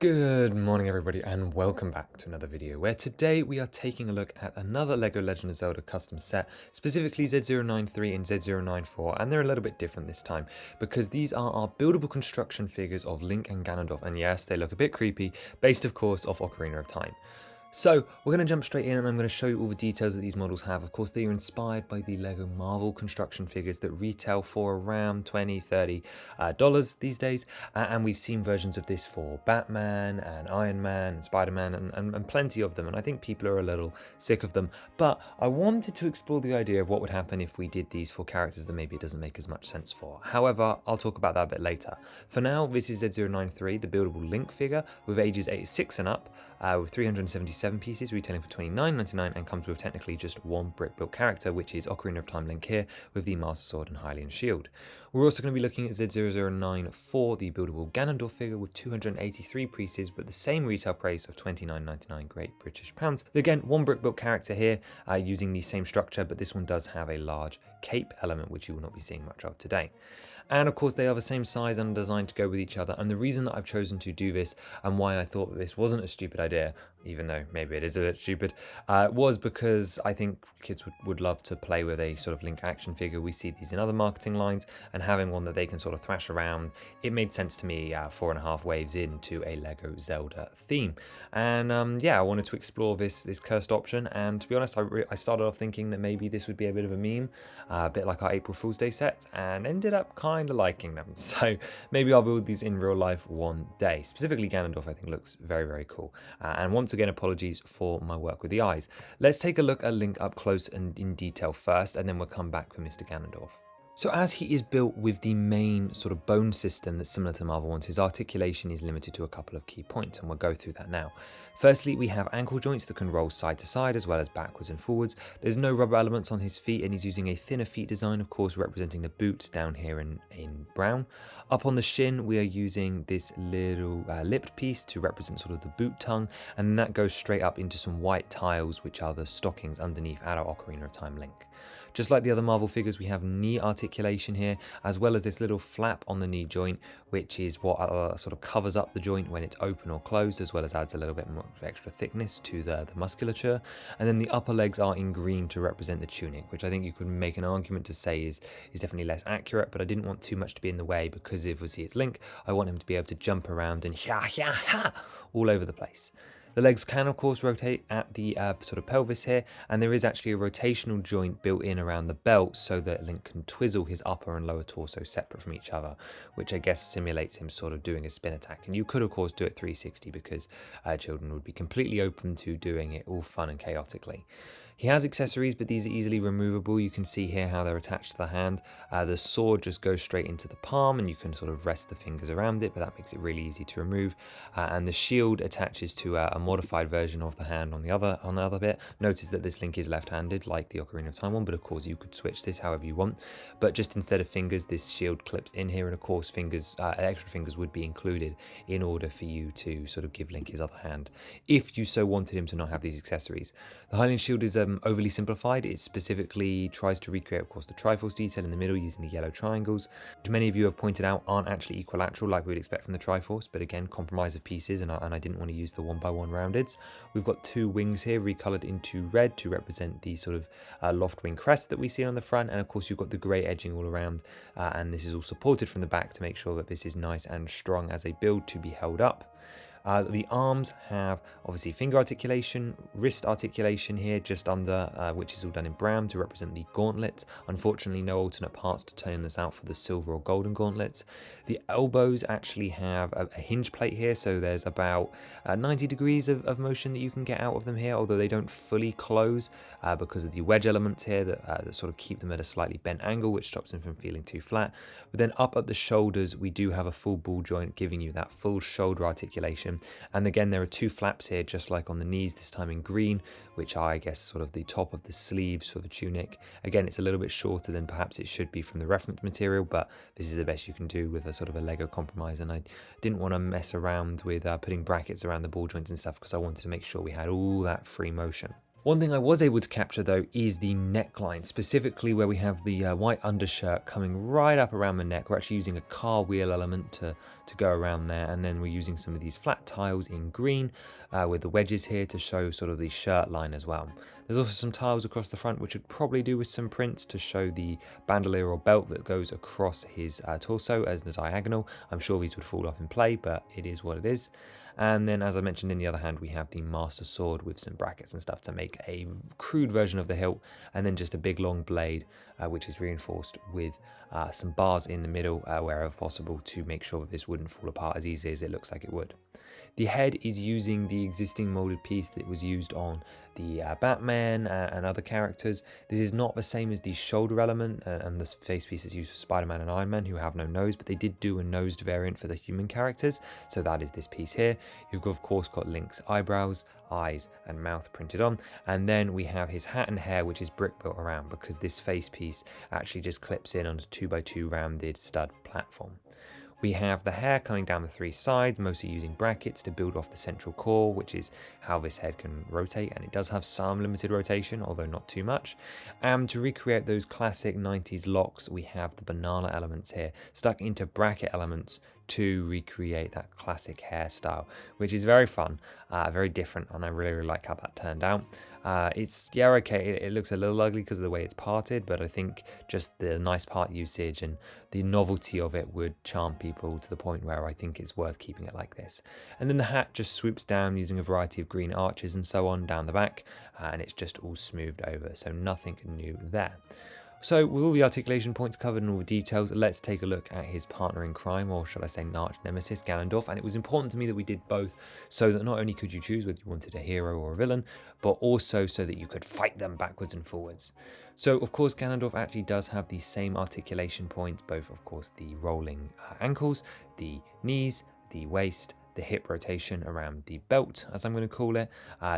Good morning everybody and welcome back to another video where today we are taking a look at another LEGO Legend of Zelda custom set, specifically Z093 and Z094, and they're a little bit different this time because these are our buildable construction figures of Link and Ganondorf, and yes, they look a bit creepy, based of course off Ocarina of Time. So we're going to jump straight in and I'm going to show you all the details that these models have. Of course, they are inspired by the LEGO Marvel construction figures that retail for around $20, $30 these days. And we've seen versions of this for Batman and Iron Man and Spider-Man and plenty of them. And I think people are a little sick of them. But I wanted to explore the idea of what would happen if we did these for characters that maybe it doesn't make as much sense for. However, I'll talk about that a bit later. For now, this is Z093, the buildable Link figure with ages 6 and up, with 377 pieces retailing for $29.99, and comes with technically just one brick built character, which is Ocarina of Time Link here with the Master Sword and Hylian Shield. We're also going to be looking at Z009 the buildable Ganondorf figure with 283 pieces but the same retail price of $29.99 Great British Pounds. Again, one brick built character here using the same structure, but this one does have a large cape element which you will not be seeing much of today. And of course they are the same size and designed to go with each other, and the reason that I've chosen to do this and why I thought that this wasn't a stupid idea, even though maybe it is a bit stupid, was because I think kids would love to play with a sort of Link action figure. We see these in other marketing lines, and having one that they can sort of thrash around, it made sense to me 4.5 waves into a LEGO Zelda theme. And yeah, I wanted to explore this cursed option, and to be honest, I started off thinking that maybe this would be a bit of a meme, a bit like our April Fool's Day set, and ended up kind of liking them. So maybe I'll build these in real life one day. Specifically Ganondorf I think looks very, very cool. And once again, apologies for my work with the eyes. Let's take a look at Link up close and in detail first, and then we'll come back with Mr. Ganondorf. So as he is built with the main sort of bone system that's similar to Marvel ones, his articulation is limited to a couple of key points, and we'll go through that now. Firstly, we have ankle joints that can roll side to side as well as backwards and forwards. There's no rubber elements on his feet, and he's using a thinner feet design, of course representing the boots down here in brown. Up on the shin, we are using this little lipped piece to represent sort of the boot tongue, and that goes straight up into some white tiles, which are the stockings underneath our Ocarina of Time Link. Just like the other Marvel figures, we have knee articulation here, as well as this little flap on the knee joint, which is what sort of covers up the joint when it's open or closed, as well as adds a little bit more extra thickness to the musculature. And then the upper legs are in green to represent the tunic, which I think you could make an argument to say is definitely less accurate, but I didn't want too much to be in the way because if we see it's Link, I want him to be able to jump around and all over the place. The legs can of course rotate at the sort of pelvis here, and there is actually a rotational joint built in around the belt so that Link can twizzle his upper and lower torso separate from each other, which I guess simulates him sort of doing a spin attack. And you could of course do it 360 because children would be completely open to doing it all fun and chaotically. He has accessories, but these are easily removable. You can see here how they're attached to the hand. The sword just goes straight into the palm, and you can sort of rest the fingers around it, but that makes it really easy to remove. And the shield attaches to a modified version of the hand on the other bit. Notice that this Link is left-handed, like the Ocarina of Time one, but of course you could switch this however you want. But just instead of fingers, this shield clips in here, and of course extra fingers would be included in order for you to sort of give Link his other hand, if you so wanted him to not have these accessories. The Hylian Shield is overly simplified. It specifically tries to recreate, of course, the Triforce detail in the middle using the yellow triangles, which many of you have pointed out aren't actually equilateral like we would expect from the Triforce, but again, compromise of pieces, and I didn't want to use the 1x1 roundeds. We've got two wings here recolored into red to represent the sort of loft wing crest that we see on the front, and of course you've got the grey edging all around, and this is all supported from the back to make sure that this is nice and strong as a build to be held up. The arms have obviously finger articulation, wrist articulation here just under, which is all done in brown to represent the gauntlets. Unfortunately, no alternate parts to turn this out for the silver or golden gauntlets. The elbows actually have a hinge plate here, so there's about 90 degrees of motion that you can get out of them here, although they don't fully close because of the wedge elements here that sort of keep them at a slightly bent angle, which stops them from feeling too flat. But then up at the shoulders, we do have a full ball joint, giving you that full shoulder articulation. And again, there are two flaps here, just like on the knees, this time in green, which are, I guess, sort of the top of the sleeves for the tunic. Again, it's a little bit shorter than perhaps it should be from the reference material, but this is the best you can do with a sort of a Lego compromise. And I didn't want to mess around with putting brackets around the ball joints and stuff because I wanted to make sure we had all that free motion. One thing I was able to capture though is the neckline, specifically where we have the white undershirt coming right up around the neck. We're actually using a car wheel element to go around there, and then we're using some of these flat tiles in green with the wedges here to show sort of the shirt line as well. There's also some tiles across the front which would probably do with some prints to show the bandolier or belt that goes across his torso as a diagonal. I'm sure these would fall off in play, but it is what it is. And then, as I mentioned, in the other hand, we have the Master Sword with some brackets and stuff to make a crude version of the hilt, and then just a big long blade, which is reinforced with some bars in the middle wherever possible to make sure that this wouldn't fall apart as easily as it looks like it would. The head is using the existing molded piece that was used on the Batman and other characters. This is not the same as the shoulder element and the face piece is used for Spider-Man and Iron Man, who have no nose, but they did do a nosed variant for the human characters, so that is this piece here. You've of course got Link's eyebrows, eyes and mouth printed on, and then we have his hat and hair, which is brick built around because this face piece actually just clips in on a 2x2 rounded stud platform. We have the hair coming down the three sides, mostly using brackets to build off the central core, which is how this head can rotate, and it does have some limited rotation, although not too much. And to recreate those classic 90s locks, we have the banana elements here, stuck into bracket elements to recreate that classic hairstyle, which is very fun, very different, and I really like how that turned out. It's, yeah, okay, it looks a little ugly because of the way it's parted, but I think just the nice part usage and the novelty of it would charm people to the point where I think it's worth keeping it like this. And then the hat just swoops down using a variety of green arches and so on down the back, and it's just all smoothed over, so nothing new there. So with all the articulation points covered and all the details, let's take a look at his partner in crime, or should I say arch nemesis, Ganondorf. And it was important to me that we did both, so that not only could you choose whether you wanted a hero or a villain, but also so that you could fight them backwards and forwards. So of course Ganondorf actually does have the same articulation points, both of course the rolling ankles, the knees, the waist, the hip rotation around the belt, as I'm going to call it,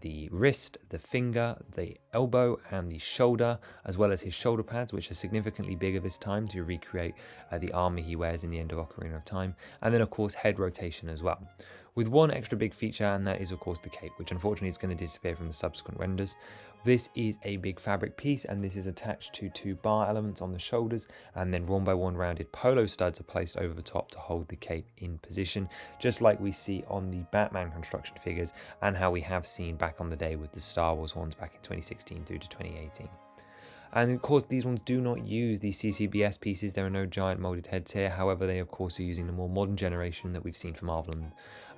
the wrist, the finger, the elbow and the shoulder, as well as his shoulder pads, which are significantly bigger this time to recreate the armor he wears in the end of Ocarina of Time, and then of course head rotation as well. With one extra big feature, and that is of course the cape, which unfortunately is going to disappear from the subsequent renders. This is a big fabric piece, and this is attached to two bar elements on the shoulders, and then 1x1 rounded polo studs are placed over the top to hold the cape in position, just like we see on the Batman construction figures, and how we have seen back on the day with the Star Wars ones back in 2016 through to 2018. And of course these ones do not use the CCBS pieces, there are no giant molded heads here, however they of course are using the more modern generation that we've seen from Marvel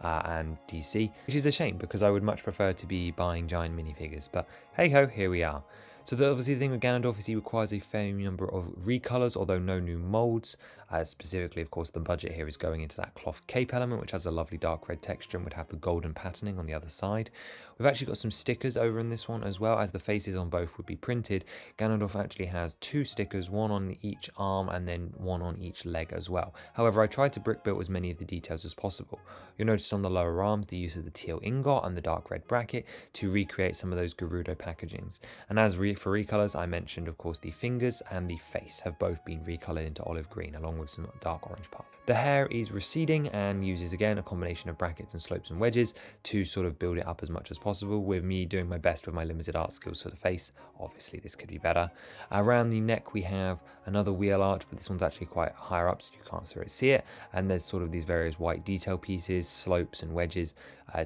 and DC, which is a shame because I would much prefer to be buying giant minifigures, but hey ho, here we are. So obviously the thing with Ganondorf is he requires a fair number of recolors, although no new molds. Specifically, of course, the budget here is going into that cloth cape element, which has a lovely dark red texture and would have the golden patterning on the other side. We've actually got some stickers over in this one as well, as the faces on both would be printed. Ganondorf actually has two stickers, one on each arm and then one on each leg as well. However, I tried to brick build as many of the details as possible. You'll notice on the lower arms the use of the teal ingot and the dark red bracket to recreate some of those Gerudo packagings. And as for recolors, I mentioned of course the fingers and the face have both been recolored into olive green along with some dark orange parts. The hair is receding and uses again a combination of brackets and slopes and wedges to sort of build it up as much as possible, with me doing my best with my limited art skills for the face. Obviously this could be better. Around the neck we have another wheel arch, but this one's actually quite higher up so you can't sort of see it, and there's sort of these various white detail pieces, slopes and wedges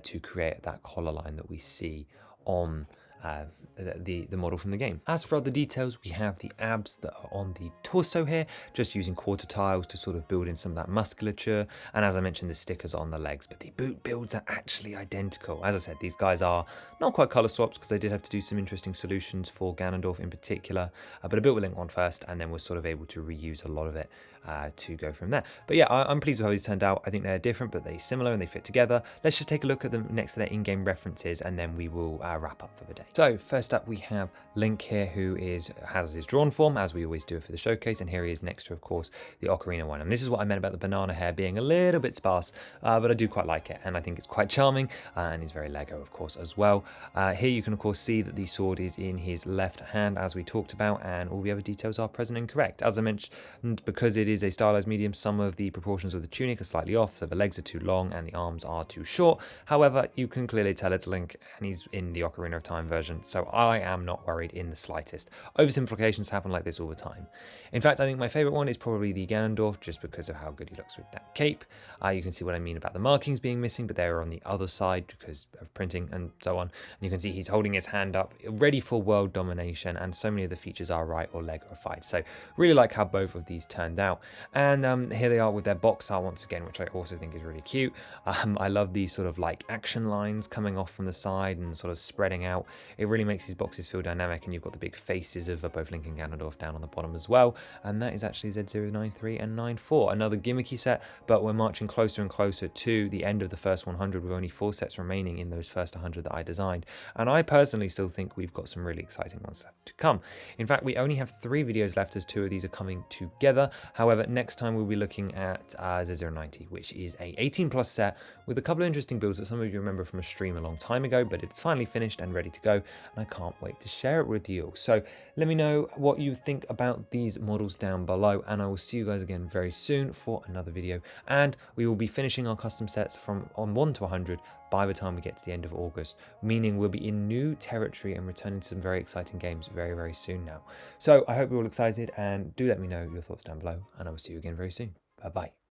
to create that collar line that we see on the model from the game. As for other details, we have the abs that are on the torso here, just using quarter tiles to sort of build in some of that musculature, and as I mentioned the stickers on the legs, but the boot builds are actually identical. As I said, these guys are not quite color swaps because they did have to do some interesting solutions for Ganondorf in particular, but I built with Link one first and then was sort of able to reuse a lot of it to go from there. But yeah, I'm pleased with how these turned out. I think they're different but they're similar and they fit together. Let's just take a look at them next to their in-game references and then we will wrap up for the day. So first up we have Link here, who has his drawn form as we always do for the showcase, and here he is next to of course the Ocarina one, and this is what I meant about the banana hair being a little bit sparse, but I do quite like it and I think it's quite charming, and he's very Lego of course as well. Here you can of course see that the sword is in his left hand as we talked about, and all the other details are present and correct. As I mentioned, because it is a stylized medium, some of the proportions of the tunic are slightly off, so the legs are too long and the arms are too short. However, you can clearly tell it's Link and he's in the Ocarina of Time version version, so I am not worried in the slightest. Oversimplifications happen like this all the time. In fact, I think my favourite one is probably the Ganondorf, just because of how good he looks with that cape. You can see what I mean about the markings being missing, but they're on the other side because of printing and so on. And you can see he's holding his hand up, ready for world domination, and so many of the features are right or Legoified. So really like how both of these turned out. And here they are with their box art once again, which I also think is really cute. I love these sort of like action lines coming off from the side and sort of spreading out. It really makes these boxes feel dynamic, and you've got the big faces of both Link and Ganondorf down on the bottom as well. And that is actually Z093 and 94. Another gimmicky set, but we're marching closer and closer to the end of the first 100 with only 4 sets remaining in those first 100 that I designed. And I personally still think we've got some really exciting ones left to come. In fact, we only have 3 videos left as 2 of these are coming together. However, next time we'll be looking at Z090, which is a 18+ set with a couple of interesting builds that some of you remember from a stream a long time ago, but it's finally finished and ready to go, and I can't wait to share it with you all. So let me know what you think about these models down below, and I will see you guys again very soon for another video. And we will be finishing our custom sets from on 1 to 100 by the time we get to the end of August, meaning we'll be in new territory and returning to some very exciting games very, very soon now. So I hope you're all excited, and do let me know your thoughts down below, and I will see you again very soon. Bye bye.